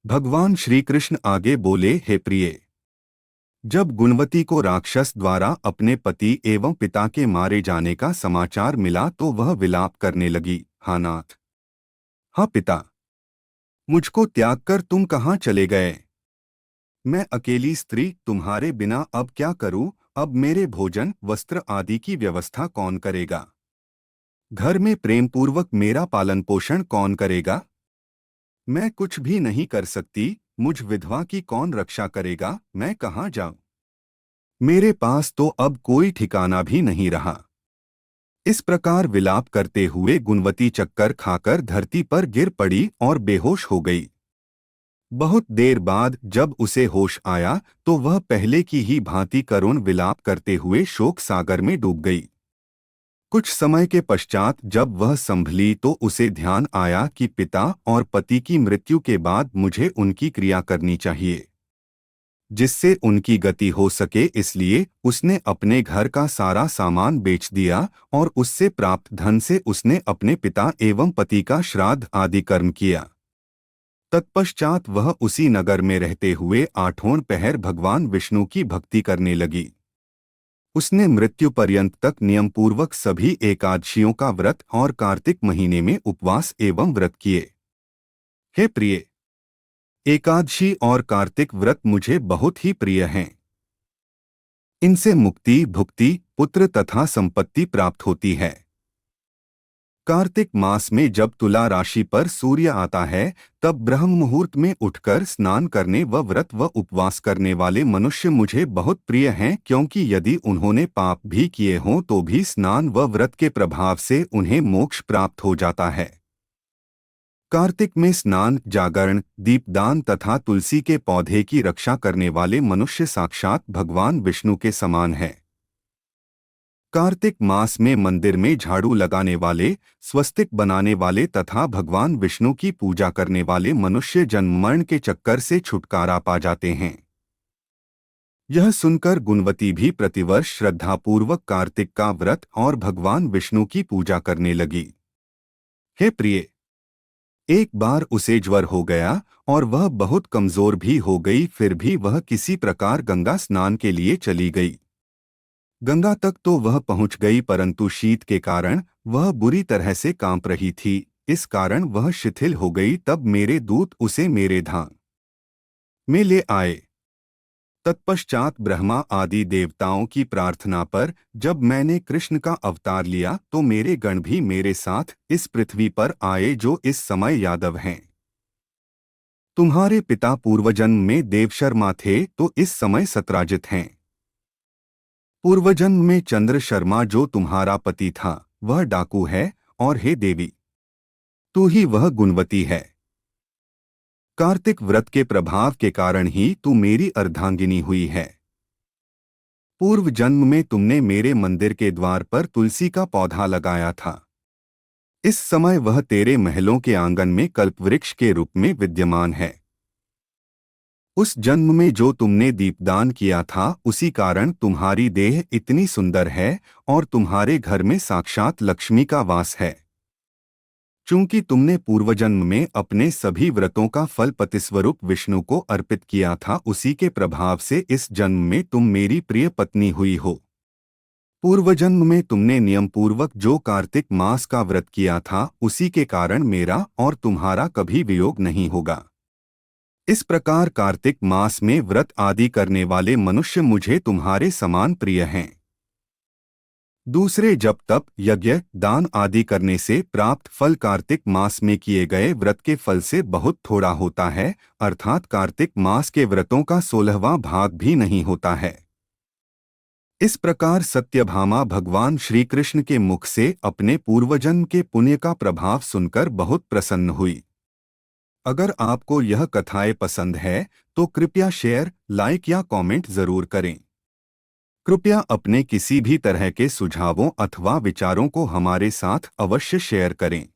भगवान श्री कृष्ण आगे बोले, हे प्रिय, जब गुणवती को राक्षस द्वारा अपने पति एवं पिता के मारे जाने का समाचार मिला तो वह विलाप करने लगी। हा नाथ, हा पिता, मुझको त्याग कर तुम कहाँ चले गए? मैं अकेली स्त्री तुम्हारे बिना अब क्या करूं? अब मेरे भोजन वस्त्र आदि की व्यवस्था कौन करेगा? घर में प्रेम पूर्वक मेरा पालन पोषण कौन करेगा? मैं कुछ भी नहीं कर सकती। मुझ विधवा की कौन रक्षा करेगा? मैं कहाँ जाऊं? मेरे पास तो अब कोई ठिकाना भी नहीं रहा। इस प्रकार विलाप करते हुए गुणवती चक्कर खाकर धरती पर गिर पड़ी और बेहोश हो गई। बहुत देर बाद जब उसे होश आया तो वह पहले की ही भांति करुण विलाप करते हुए शोक सागर में डूब गई। कुछ समय के पश्चात जब वह संभली तो उसे ध्यान आया कि पिता और पति की मृत्यु के बाद मुझे उनकी क्रिया करनी चाहिए, जिससे उनकी गति हो सके। इसलिए उसने अपने घर का सारा सामान बेच दिया और उससे प्राप्त धन से उसने अपने पिता एवं पति का श्राद्ध आदि कर्म किया। तत्पश्चात वह उसी नगर में रहते हुए आठों पहर भगवान विष्णु की भक्ति करने लगी। उसने मृत्यु पर्यंत तक नियमपूर्वक सभी एकादशियों का व्रत और कार्तिक महीने में उपवास एवं व्रत किए। हे प्रिय, एकादशी और कार्तिक व्रत मुझे बहुत ही प्रिय हैं। इनसे मुक्ति, भुक्ति, पुत्र तथा संपत्ति प्राप्त होती है। कार्तिक मास में जब तुला राशि पर सूर्य आता है तब ब्रह्म मुहूर्त में उठकर स्नान करने व व्रत व उपवास करने वाले मनुष्य मुझे बहुत प्रिय हैं, क्योंकि यदि उन्होंने पाप भी किए हों तो भी स्नान व व्रत के प्रभाव से उन्हें मोक्ष प्राप्त हो जाता है। कार्तिक में स्नान, जागरण, दीपदान तथा तुलसी के पौधे की रक्षा करने वाले मनुष्य साक्षात भगवान विष्णु के समान है। कार्तिक मास में मंदिर में झाड़ू लगाने वाले, स्वस्तिक बनाने वाले तथा भगवान विष्णु की पूजा करने वाले मनुष्य जन्म मरण के चक्कर से छुटकारा पा जाते हैं। यह सुनकर गुणवती भी प्रतिवर्ष श्रद्धापूर्वक कार्तिक का व्रत और भगवान विष्णु की पूजा करने लगी। हे प्रिय, एक बार उसे ज्वर हो गया और वह बहुत कमजोर भी हो गई, फिर भी वह किसी प्रकार गंगा स्नान के लिए चली गई। गंगा तक तो वह पहुंच गई, परंतु शीत के कारण वह बुरी तरह से कांप रही थी। इस कारण वह शिथिल हो गई। तब मेरे दूत उसे मेरे धाम में ले आए। तत्पश्चात ब्रह्मा आदि देवताओं की प्रार्थना पर जब मैंने कृष्ण का अवतार लिया तो मेरे गण भी मेरे साथ इस पृथ्वी पर आए, जो इस समय यादव हैं। तुम्हारे पिता पूर्वजन्म में देवशर्मा थे तो इस समय सत्राजित हैं। पूर्वजन्म में चंद्र शर्मा जो तुम्हारा पति था वह डाकू है, और हे देवी, तू ही वह गुणवती है। कार्तिक व्रत के प्रभाव के कारण ही तू मेरी अर्धांगिनी हुई है। पूर्व जन्म में तुमने मेरे मंदिर के द्वार पर तुलसी का पौधा लगाया था। इस समय वह तेरे महलों के आंगन में कल्पवृक्ष के रूप में विद्यमान है। उस जन्म में जो तुमने दीपदान किया था उसी कारण तुम्हारी देह इतनी सुंदर है और तुम्हारे घर में साक्षात लक्ष्मी का वास है। चूंकि तुमने पूर्वजन्म में अपने सभी व्रतों का फल पतिस्वरूप विष्णु को अर्पित किया था, उसी के प्रभाव से इस जन्म में तुम मेरी प्रिय पत्नी हुई हो। पूर्वजन्म में तुमने नियम पूर्वक जो कार्तिक मास का व्रत किया था उसी के कारण मेरा और तुम्हारा कभी वियोग नहीं होगा। इस प्रकार कार्तिक मास में व्रत आदि करने वाले मनुष्य मुझे तुम्हारे समान प्रिय हैं। दूसरे जप तप यज्ञ दान आदि करने से प्राप्त फल कार्तिक मास में किए गए व्रत के फल से बहुत थोड़ा होता है, अर्थात कार्तिक मास के व्रतों का 16वां भाग भी नहीं होता है। इस प्रकार सत्यभामा भगवान श्री कृष्ण के मुख से अपने पूर्वजन्म के पुण्य का प्रभाव सुनकर बहुत प्रसन्न हुई। अगर आपको यह कथाएं पसंद है तो कृपया शेयर, लाइक या कमेंट जरूर करें। कृपया अपने किसी भी तरह के सुझावों अथवा विचारों को हमारे साथ अवश्य शेयर करें।